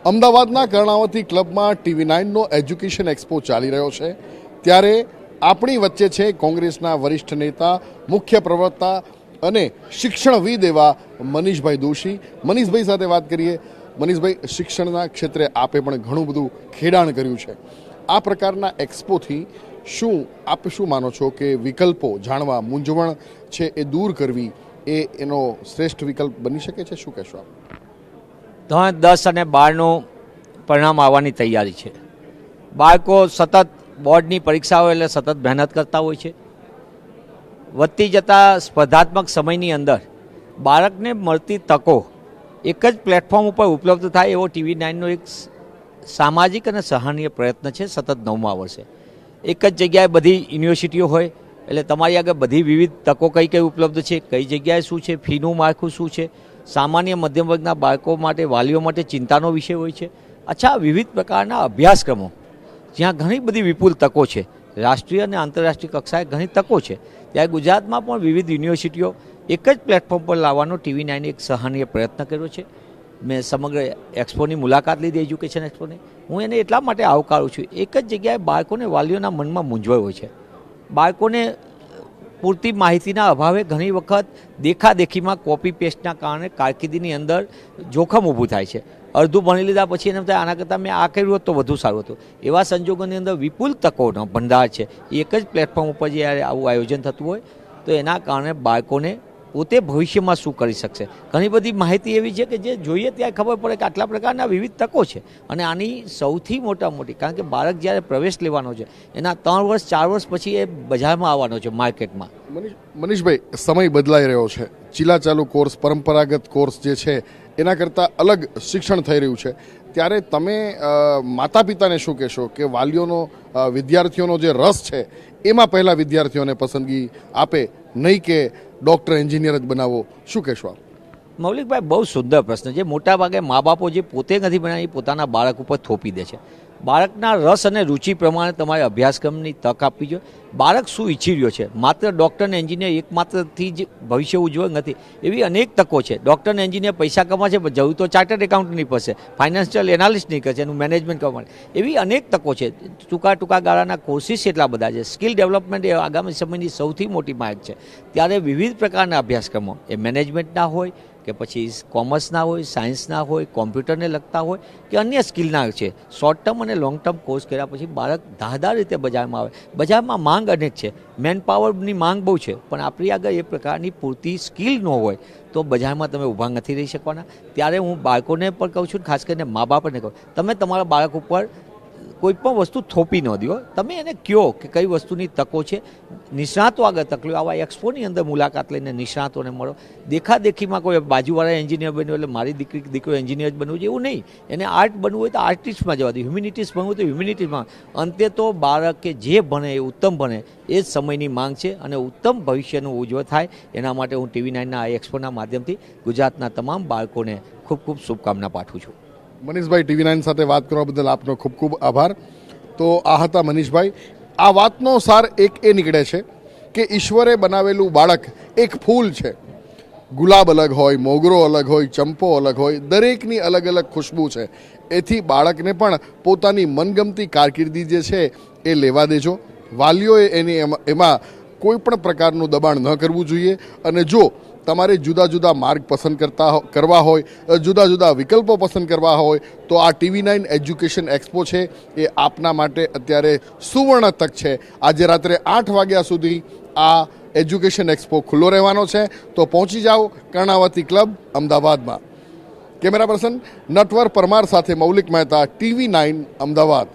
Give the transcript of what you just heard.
અમદાવાદના કર્ણાવતી ક્લબમાં TV9નો education expo ચાલી રહ્યો છે ત્યારે આપણી વચ્ચે છે કોંગ્રેસના વરિષ્ઠ નેતા, મુખ્ય પ્રવક્તા અને શિક્ષણવિદ એવા મનીષભાઈ દોશી. મનીષભાઈ સાથે વાત કરીએ. મનીષભાઈ, શિક્ષણના ક્ષેત્રે આપે પણ ઘણું બધું ખેડાણ કર્યું છે. આ પ્રકારના એક્સપોથી આપ શું માનો છો કે વિકલ્પો જાણવા, મૂંઝવણ છે એ દૂર કરવી એનો શ્રેષ્ઠ વિકલ્પ બની શકે છે? શું કહેશો આપ? ધોરણ 10 અને 12નું પરિણામ આવવાની તૈયારી છે. બાળકો સતત બોર્ડની પરીક્ષાઓ એટલે સતત મહેનત કરતા હોય છે. વધતી જતા સ્પર્ધાત્મક સમયની અંદર બાળકને મળતી તકો એક જ પ્લેટફોર્મ ઉપર ઉપલબ્ધ થાય એવો TV9નો એક સામાજિક અને સહનીય પ્રયત્ન છે. સતત 9મા વર્ષે એક જ જગ્યાએ બધી યુનિવર્સિટીઓ હોય એટલે તમારી આગળ બધી વિવિધ તકો કઈ કઈ ઉપલબ્ધ છે, કઈ જગ્યાએ શું છે, ફીનું માળખું શું છે, સામાન્ય મધ્યમ વર્ગના બાળકો માટે, વાલીઓ માટે ચિંતાનો વિષય હોય છે. અચ્છા, વિવિધ પ્રકારના અભ્યાસક્રમો જ્યાં ઘણી બધી વિપુલ તકો છે, રાષ્ટ્રીય અને આંતરરાષ્ટ્રીય કક્ષાએ ઘણી તકો છે, ત્યારે ગુજરાતમાં પણ વિવિધ યુનિવર્સિટીઓ એક જ પ્લેટફોર્મ પર લાવવાનો TV9એ એક સહનીય પ્રયત્ન કર્યો છે. મેં સમગ્ર એક્સપોની મુલાકાત લીધી, એજ્યુકેશન એક્સપોની. હું એને એટલા માટે આવકારું છું, એક જ જગ્યાએ બાળકોને, વાલીઓના મનમાં મૂંઝવણ હોય છે. બાળકોને પૂરતી માહિતીના અભાવે ઘણી વખત દેખાદેખીમાં કોપી પેસ્ટના કારણે કારકિર્દીની અંદર જોખમ ઊભું થાય છે. અડધું ભણી લીધા પછી એને થાય આના કરતાં મેં આ કર્યું હોત તો વધુ સારું હતું. એવા સંજોગોની અંદર વિપુલ તકોનો ભંડાર છે. એક જ પ્લેટફોર્મ ઉપર જે આવું આયોજન થતું હોય તો એના કારણે બાળકોને પોતે ભવિષ્યમાં શું કરી શકશે, ઘણી બધી માહિતી એવી છે કે જે જોઈએ ત્યારે ખબર પડે કે આટલા પ્રકારના વિવિધ તકો છે. અને આની સૌથી મોટી, કારણ કે બાળક જ્યારે પ્રવેશ લેવાનો છે એના 3 વર્ષ 4 વર્ષ પછી એ બજારમાં આવવાનો છે, માર્કેટમાં. મનીષભાઈ, સમય બદલાઈ રહ્યો છે. ચીલાચાલુ કોર્સ, પરંપરાગત કોર્સ જે છે એના કરતાં અલગ શિક્ષણ થઈ રહ્યું છે. ત્યારે તમે માતા પિતાને શું કહેશો કે વાલીઓનો, વિદ્યાર્થીઓનો જે રસ છે એમાં પહેલાં વિદ્યાર્થીઓને પસંદગી આપે, નહીં કે ડૉક્ટર, એન્જિનિયર જ બનાવો? શું કહેશો આપ? મૌલિકભાઈ, બહુ સુંદર પ્રશ્ન છે. મોટાભાગે મા બાપો જે પોતે નથી બનાવી પોતાના બાળક ઉપર થોપી દે છે. બાળકના રસ અને રુચિ પ્રમાણે તમારે અભ્યાસક્રમની તક આપવી જોઈએ. બાળક શું ઈચ્છી રહ્યો છે? માત્ર ડૉક્ટર ને એન્જિનિયર એકમાત્રથી જ ભવિષ્ય ઉજ્જવળ નથી. એવી અનેક તકો છે. ડૉક્ટર ને એન્જિનિયર પૈસા કમાશે, પણ જવું તો ચાર્ટર્ડ એકાઉન્ટની પાસે, ફાઇનાન્શિયલ એનાલિસ્ટ નહીં કરશે, એનું મેનેજમેન્ટ કરવા માટે. એવી અનેક તકો છે. ટૂંકા ગાળાના કોર્સિસ એટલા બધા છે. સ્કિલ ડેવલપમેન્ટ એ આગામી સમયની સૌથી મોટી માંગ છે. ત્યારે વિવિધ પ્રકારના અભ્યાસક્રમો, એ મેનેજમેન્ટના હોય કે પછી કોમર્સના હોય, સાયન્સના હોય, કોમ્પ્યુટરને લગતા હોય કે અન્ય સ્કિલના છે. શોર્ટ ટર્મ અને લોંગ ટર્મ કોર્સ કર્યા પછી બાળક ધારદાર રીતે બજારમાં આવે. બજારમાં માંગ અનેક છે, મેન પાવરની માંગ બહુ છે, પણ આપણી આગળ એ પ્રકારની પૂરતી સ્કિલ ન હોય તો બજારમાં તમે ઊભા નથી રહી શકવાના. ત્યારે હું બાળકોને પણ કહું છું, ખાસ કરીને મા બાપને કહું, તમે તમારા બાળક ઉપર કોઈ પણ વસ્તુ થોપી ન દો. તમે એને કહો કે કઈ વસ્તુની તકો છે. નિષ્ણાતો આગળ તકલીફ, આવા એક્સપોની અંદર મુલાકાત લઈને નિષ્ણાતોને મળો. દેખાદેખીમાં કોઈ બાજુવાળા એન્જિનિયર બન્યું એટલે મારી દીકરો એન્જિનિયર જ બનવું છે એવું નહીં. એને આર્ટ બનવું હોય તો આર્ટિસ્ટમાં જવા દો, હ્યુમેનિટીઝ બનવું હોય તો હ્યુમેનિટીઝમાં. અંતે તો બાળકે જે ભણે એ ઉત્તમ ભણે, એ જ સમયની માંગ છે. અને ઉત્તમ ભવિષ્યનું ઉજ્જવળ થાય એના માટે હું TV9ના આ એક્સપોના માધ્યમથી ગુજરાતના તમામ બાળકોને ખૂબ ખૂબ શુભકામના પાઠવું છું. મનીષભાઈ, TV9 સાથે વાત કરવા બદલ આપનો ખૂબ ખૂબ આભાર. તો આ હતા મનીષભાઈ. આ વાતનો સાર એક એ નીકળે છે કે ઈશ્વરે બનાવેલું બાળક એક ફૂલ છે. ગુલાબ અલગ હોય, મોગરો અલગ હોય, ચંપો અલગ હોય, દરેકની અલગ અલગ ખુશ્બુ છે. એથી બાળકને પણ પોતાની મનગમતી કારકિર્દી જે છે એ લેવા દેજો. વાલીઓએ એમાં કોઈ પણ પ્રકારનું દબાણ ન કરવું જોઈએ. અને જો તમારે જુદા જુદા માર્ગ પસંદ કરવા હોય, જુદા જુદા વિકલ્પો પસંદ કરવા હોય તો આ TV9 એજ્યુકેશન એક્સપો છે એ આપના માટે અત્યારે સુવર્ણ તક છે. આજે રાત્રે 8 વાગ્યા સુધી આ એજ્યુકેશન એક્સપો ખુલ્લો રહેવાનો છે. તો પહોંચી જાઓ કર્ણાવતી ક્લબ, અમદાવાદમાં. કેમેરા પર્સન નટવર પરમાર સાથે મૌલિક મહેતા, TV9 અમદાવાદ.